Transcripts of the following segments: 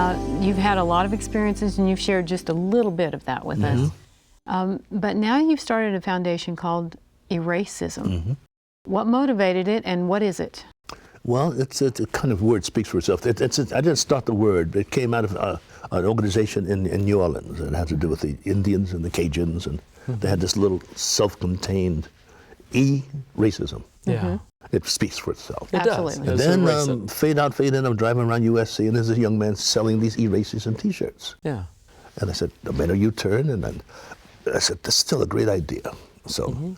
Now, you've had a lot of experiences and you've shared just a little bit of that with us. But now you've started a foundation called Eracism. What motivated it and what is it? Well, it's a kind of word speaks for itself. I didn't start the word. It came out of an organization in New Orleans. It had to do with the Indians and the Cajuns, and they had this little self-contained E-racism. Yeah. It speaks for itself. It does. Absolutely. And then fade out, fade in, I'm driving around USC, and there's a young man selling these E-racism T-shirts. Yeah. And I said, I made a U-turn, and then I said, that's still a great idea. So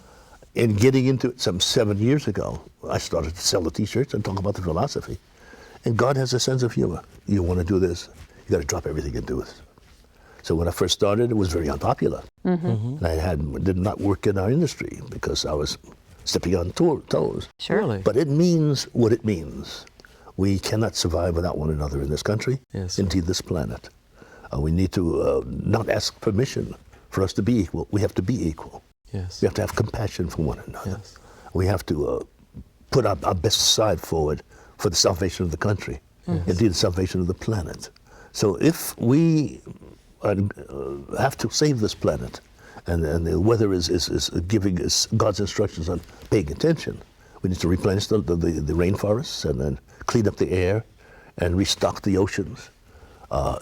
in getting into it some 7 years ago, I started to sell the T-shirts and talk about the philosophy. And God has a sense of humor. You want to do this, you got to drop everything and do it. So when I first started, it was very unpopular. And I did not work in our industry because I was stepping on toes. Sure. Really? But it means what it means. We cannot survive without one another in this country, Yes. indeed this planet. We need to not ask permission for us to be equal. We have to be equal. Yes. We have to have compassion for one another. Yes. We have to put our best side forward for the salvation of the country, indeed the salvation of the planet. So if we have to save this planet, and the weather is giving us God's instructions on paying attention, we need to replenish the rainforests and then clean up the air and restock the oceans.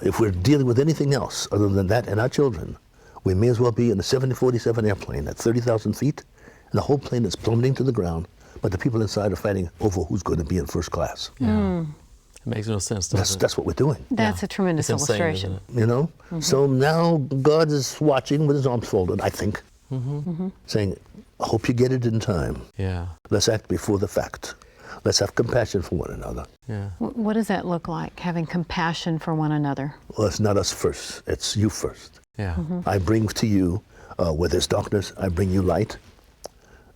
If we're dealing with anything else other than that and our children, we may as well be in a 747 airplane at 30,000 feet, and the whole plane is plummeting to the ground, but the people inside are fighting over who's going to be in first class. Yeah. It makes no sense, does it? That's what we're doing. That's a tremendous It's insane, illustration. isn't it? You know? So now God is watching with his arms folded, I think, saying, I hope you get it in time. Yeah. Let's act before the fact. Let's have compassion for one another. Yeah. What does that look like, having compassion for one another? Well, it's not us first, it's you first. Yeah. I bring to you, where there's darkness, I bring you light.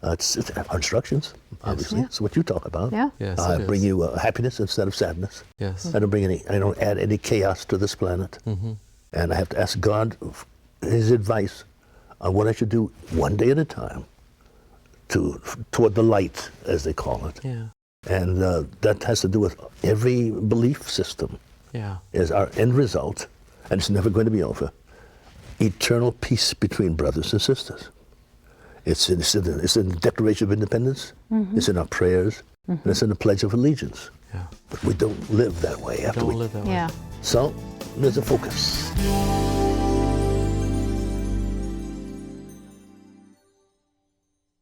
It's our instructions, obviously. It's what you talk about. Yeah. Yes, I it bring is. you happiness instead of sadness. Yes. I don't add any chaos to this planet. And I have to ask God his advice on what I should do one day at a time toward the light, as they call it. Yeah. And that has to do with every belief system Yeah. is our end result, and it's never going to be over. Eternal peace between brothers and sisters. It's in the Declaration of Independence, it's in our prayers, and it's in the Pledge of Allegiance. Yeah. But we don't live that way after Don't we... live that way. Yeah. So, there's a focus.